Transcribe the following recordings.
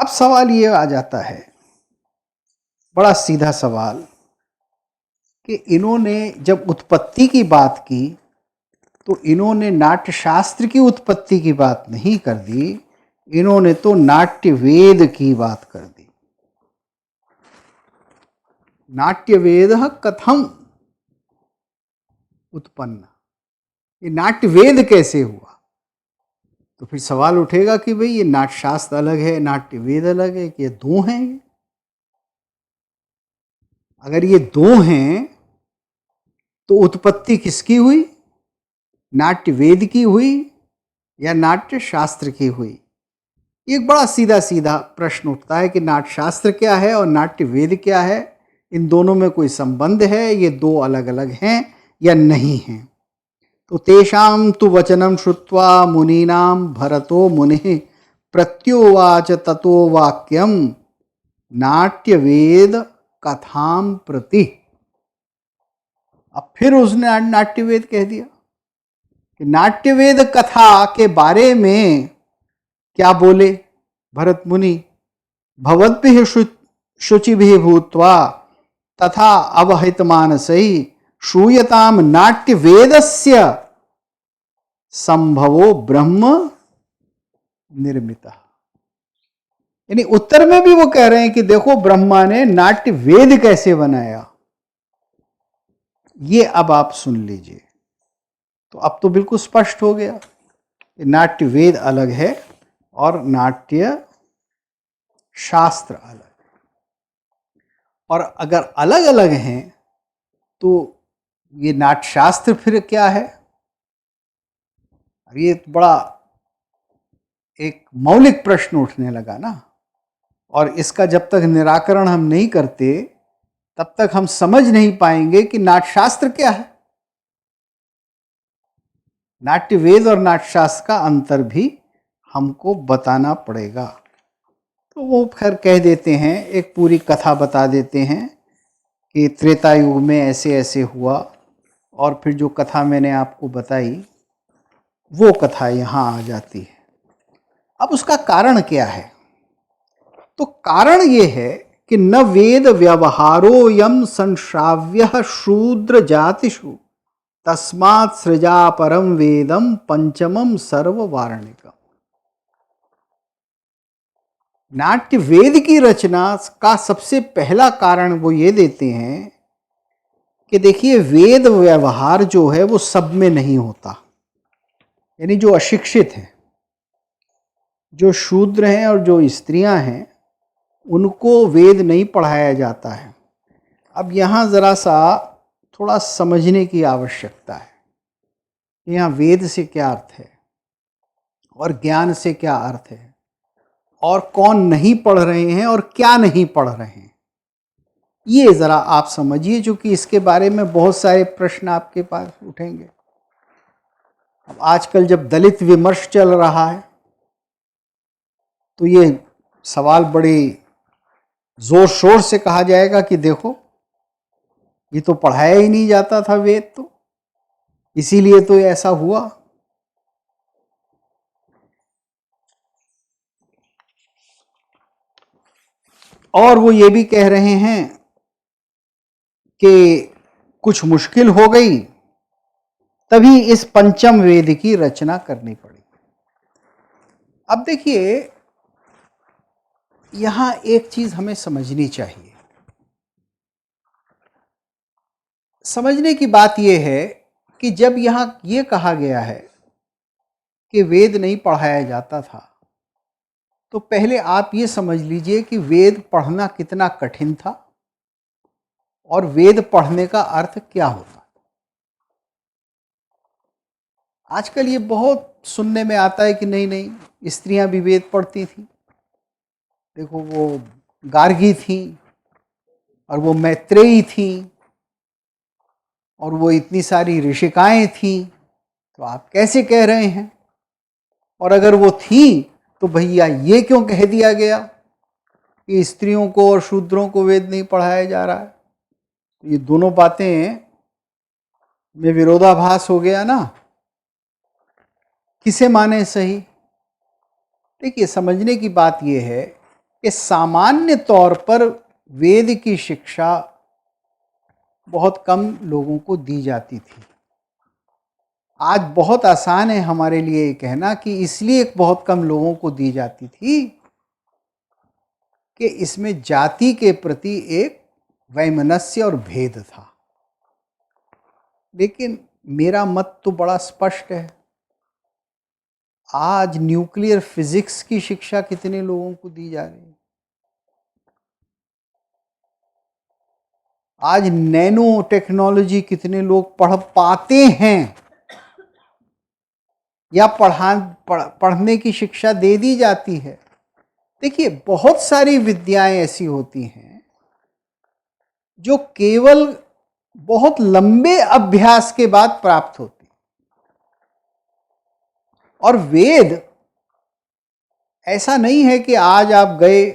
अब सवाल ये आ जाता है, बड़ा सीधा सवाल, कि इन्होंने जब उत्पत्ति की बात की तो इन्होंने नाट्य शास्त्र की उत्पत्ति की बात नहीं कर दी, इन्होंने तो नाट्य वेद की बात कर दी। नाट्य वेद कथम उत्पन्न, ये नाट्य वेद कैसे हुआ? तो फिर सवाल उठेगा कि भाई ये नाट्य शास्त्र अलग है, नाट्य वेद अलग है, कि ये दो हैं? ये अगर ये दो हैं तो उत्पत्ति किसकी हुई? नाट्य वेद की हुई या नाट्य शास्त्र की हुई? एक बड़ा सीधा सीधा प्रश्न उठता है कि नाट्य शास्त्र क्या है और नाट्य वेद क्या है, इन दोनों में कोई संबंध है, ये दो अलग अलग हैं या नहीं हैं? तो तेषां तु वचनं श्रुत्वा मुनीनां भरतो मुनिः प्रत्युवाच ततो वाक्यं नाट्य वेद कथां प्रति। अब फिर उसने नाट्य वेद कह दिया कि नाट्य वेद कथा के बारे में क्या बोले भरत मुनि, भवद्भिः शुचिभिः भूत्वा तथा अवहितमानसैः श्रूयताम नाट्य वेदस्य संभवो ब्रह्म निर्मितः। यानी उत्तर में भी वो कह रहे हैं कि देखो ब्रह्मा ने नाट्य वेद कैसे बनाया, ये अब आप सुन लीजिए। तो अब तो बिल्कुल स्पष्ट हो गया कि नाट्य वेद अलग है और नाट्य शास्त्र अलग है। और अगर अलग अलग हैं तो ये नाट्य शास्त्र फिर क्या है? अब ये तो बड़ा एक मौलिक प्रश्न उठने लगा ना, और इसका जब तक निराकरण हम नहीं करते तब तक हम समझ नहीं पाएंगे कि नाट्य शास्त्र क्या है। नाट्य वेद और नाट्य शास्त्र का अंतर भी हमको बताना पड़ेगा। तो वो खैर कह देते हैं, एक पूरी कथा बता देते हैं कि त्रेता युग में ऐसे ऐसे हुआ, और फिर जो कथा मैंने आपको बताई वो कथा यहाँ आ जाती है। अब उसका कारण क्या है? तो कारण ये है कि न वेद व्यवहारो यम संश्राव्य शूद्र जातिषु तस्मात् सृजा परम वेदम पंचमम सर्ववारणिकम। नाट्य वेद की रचना का सबसे पहला कारण वो ये देते हैं कि देखिए वेद व्यवहार जो है वो सब में नहीं होता। यानी जो अशिक्षित हैं, जो शूद्र हैं और जो स्त्रियां हैं, उनको वेद नहीं पढ़ाया जाता है। अब यहाँ ज़रा सा थोड़ा समझने की आवश्यकता है कि यहाँ वेद से क्या अर्थ है और ज्ञान से क्या अर्थ है, और कौन नहीं पढ़ रहे हैं और क्या नहीं पढ़ रहे हैं, ये ज़रा आप समझिए, क्योंकि इसके बारे में बहुत सारे प्रश्न आपके पास उठेंगे। अब आजकल जब दलित विमर्श चल रहा है तो ये सवाल बड़े जोर शोर से कहा जाएगा कि देखो ये तो पढ़ाया ही नहीं जाता था वेद, तो इसीलिए तो ऐसा हुआ। और वो ये भी कह रहे हैं कि कुछ मुश्किल हो गई तभी इस पंचम वेद की रचना करनी पड़ी। अब देखिए यहां एक चीज हमें समझनी चाहिए। समझने की बात यह है कि जब यहां ये कहा गया है कि वेद नहीं पढ़ाया जाता था, तो पहले आप ये समझ लीजिए कि वेद पढ़ना कितना कठिन था और वेद पढ़ने का अर्थ क्या होता। आजकल ये बहुत सुनने में आता है कि नहीं नहीं स्त्रियां भी वेद पढ़ती थी। देखो वो गार्गी थी और वो मैत्रेयी थी और वो इतनी सारी ऋषिकाएं थी, तो आप कैसे कह रहे हैं? और अगर वो थी तो भैया ये क्यों कह दिया गया कि स्त्रियों को और शूद्रों को वेद नहीं पढ़ाया जा रहा है? तो ये दोनों बातें में विरोधाभास हो गया ना। किसे माने सही? देखिए समझने की बात यह है कि सामान्य तौर पर वेद की शिक्षा बहुत कम लोगों को दी जाती थी। आज बहुत आसान है हमारे लिए कहना कि इसलिए बहुत कम लोगों को दी जाती थी कि इसमें जाति के प्रति एक वैमनस्य और भेद था। लेकिन मेरा मत तो बड़ा स्पष्ट है। आज न्यूक्लियर फिजिक्स की शिक्षा कितने लोगों को दी जा रही है? आज नैनो टेक्नोलॉजी कितने लोग पढ़ पाते हैं या पढ़ने की शिक्षा दे दी जाती है? देखिए, बहुत सारी विद्याएं ऐसी होती हैं जो केवल बहुत लंबे अभ्यास के बाद प्राप्त होती। और वेद ऐसा नहीं है कि आज आप गए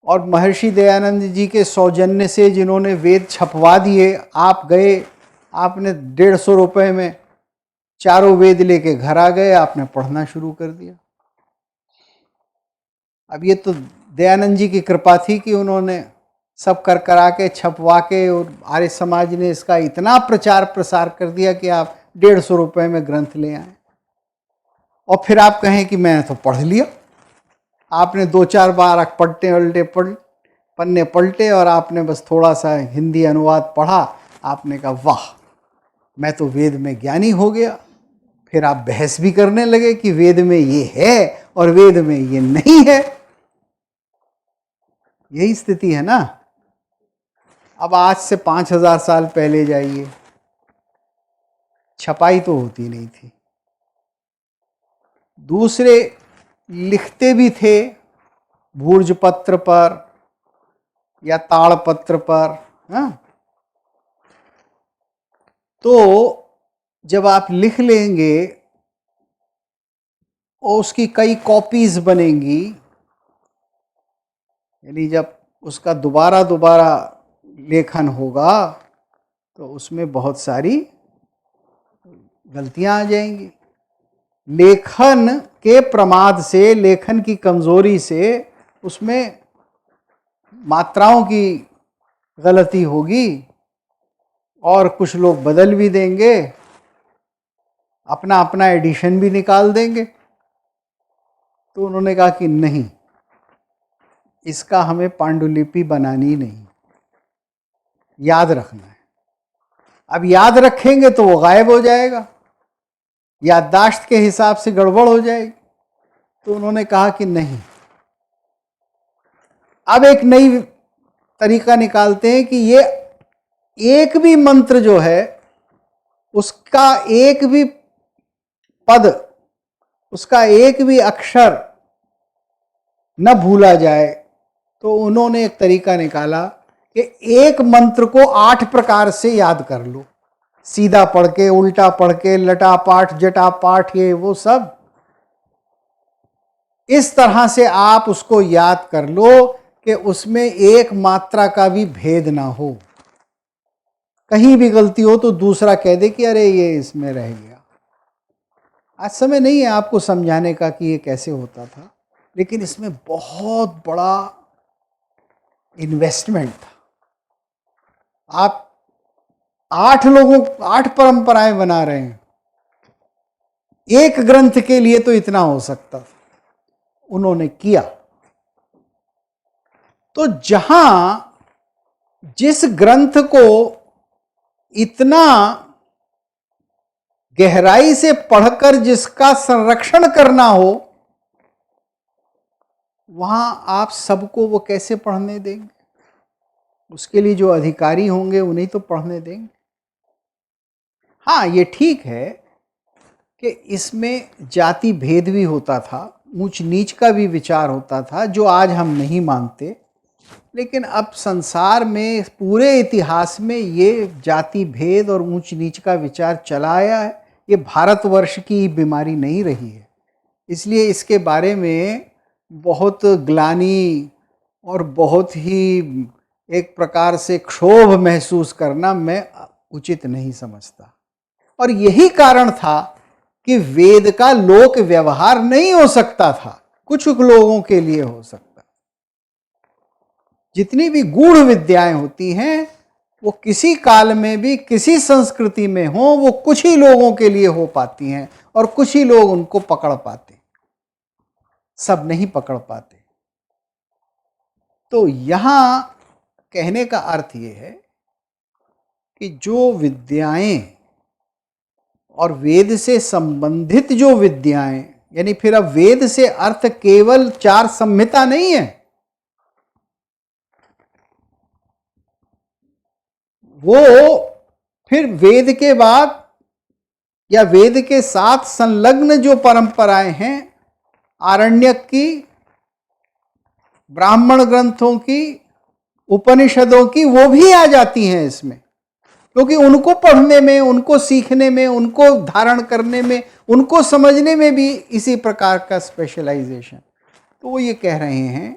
और महर्षि दयानंद जी के सौजन्य से जिन्होंने वेद छपवा दिए, आप गए, आपने 150 रुपए में चारों वेद लेके घर आ गए, आपने पढ़ना शुरू कर दिया। अब ये तो दयानंद जी की कृपा थी कि उन्होंने सब कर करा के छपवा के, और आर्य समाज ने इसका इतना प्रचार प्रसार कर दिया कि आप 150 रुपए में ग्रंथ ले आए। और फिर आप कहें कि मैं तो पढ़ लिया। आपने 2-4 बार पन्ने पलटे और आपने बस थोड़ा सा हिंदी अनुवाद पढ़ा, आपने कहा वाह, मैं तो वेद में ज्ञानी हो गया। फिर आप बहस भी करने लगे कि वेद में ये है और वेद में ये नहीं है। यही स्थिति है ना। अब आज से 5000 साल पहले जाइए, छपाई तो होती नहीं थी। दूसरे लिखते भी थे भूर्ज पत्र पर या ताड़ पत्र पर। हाँ, तो जब आप लिख लेंगे और उसकी कई कॉपीज बनेंगी, यानी जब उसका दोबारा दोबारा लेखन होगा तो उसमें बहुत सारी गलतियां आ जाएंगी। लेखन के प्रमाद से, लेखन की कमजोरी से उसमें मात्राओं की गलती होगी और कुछ लोग बदल भी देंगे, अपना अपना एडिशन भी निकाल देंगे। तो उन्होंने कहा कि नहीं, इसका हमें पांडुलिपि बनानी नहीं, याद रखना है। अब याद रखेंगे तो वो गायब हो जाएगा, याददाश्त के हिसाब से गड़बड़ हो जाएगी। तो उन्होंने कहा कि नहीं, अब एक नई तरीका निकालते हैं कि ये एक भी मंत्र जो है उसका एक भी पद, उसका एक भी अक्षर न भूला जाए। तो उन्होंने एक तरीका निकाला कि एक मंत्र को 8 प्रकार से याद कर लो, सीधा पढ़ के, उल्टा पढ़ के, लटा पाठ, जटा पाठ, ये वो सब। इस तरह से आप उसको याद कर लो कि उसमें एक मात्रा का भी भेद ना हो। कहीं भी गलती हो तो दूसरा कह दे कि अरे ये इसमें रह गया। आज समय नहीं है आपको समझाने का कि ये कैसे होता था, लेकिन इसमें बहुत बड़ा इन्वेस्टमेंट था। आप 8 परंपराएं बना रहे हैं, एक ग्रंथ के लिए तो इतना हो सकता था, उन्होंने किया। तो जहां जिस ग्रंथ को इतना गहराई से पढ़कर जिसका संरक्षण करना हो, वहां आप सबको वो कैसे पढ़ने देंगे? उसके लिए जो अधिकारी होंगे उन्हें तो पढ़ने देंगे। हाँ, ये ठीक है कि इसमें जाति भेद भी होता था, ऊंच नीच का भी विचार होता था, जो आज हम नहीं मानते। लेकिन अब संसार में, पूरे इतिहास में ये जाति भेद और ऊंच नीच का विचार चला आया है। ये भारतवर्ष की बीमारी नहीं रही है। इसलिए इसके बारे में बहुत ग्लानि और बहुत ही एक प्रकार से क्षोभ महसूस करना मैं उचित नहीं समझता। और यही कारण था कि वेद का लोक व्यवहार नहीं हो सकता था। कुछ लोगों के लिए हो सकता है। जितनी भी गूढ़ विद्याएं होती हैं वो किसी काल में भी किसी संस्कृति में हो, वो कुछ ही लोगों के लिए हो पाती हैं और कुछ ही लोग उनको पकड़ पाते, सब नहीं पकड़ पाते। तो यहां कहने का अर्थ ये है कि जो विद्याएं और वेद से संबंधित जो विद्याएं, यानी फिर अब वेद से अर्थ केवल 4 संहिता नहीं है, वो फिर वेद के बाद या वेद के साथ संलग्न जो परंपराएं हैं, आरण्यक की, ब्राह्मण ग्रंथों की, उपनिषदों की, वो भी आ जाती हैं इसमें, क्योंकि उनको पढ़ने में, उनको सीखने में, उनको धारण करने में, उनको समझने में भी इसी प्रकार का स्पेशलाइजेशन। तो वो ये कह रहे हैं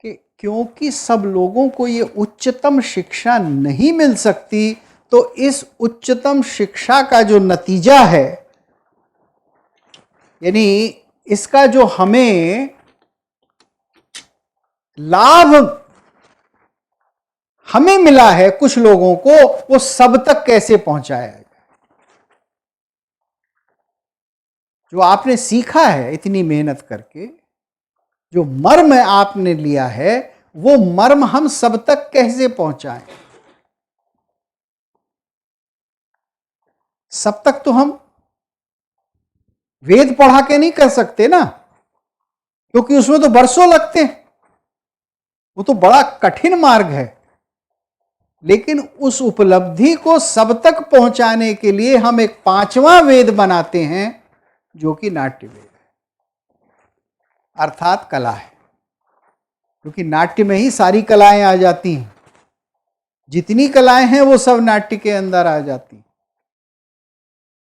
कि क्योंकि सब लोगों को ये उच्चतम शिक्षा नहीं मिल सकती, तो इस उच्चतम शिक्षा का जो नतीजा है, यानी इसका जो हमें लाभ हमें मिला है कुछ लोगों को, वो सब तक कैसे पहुंचाया जाए। जो आपने सीखा है इतनी मेहनत करके, जो मर्म आपने लिया है, वो मर्म हम सब तक कैसे पहुंचाएं। सब तक तो हम वेद पढ़ा के नहीं कर सकते ना, क्योंकि उसमें तो बरसों लगते हैं, वो तो बड़ा कठिन मार्ग है। लेकिन उस उपलब्धि को सब तक पहुंचाने के लिए हम एक 5वां वेद बनाते हैं, जो कि नाट्य वेद है, अर्थात कला है। क्योंकि नाट्य में ही सारी कलाएं आ जाती हैं, जितनी कलाएं हैं वो सब नाट्य के अंदर आ जाती हैं।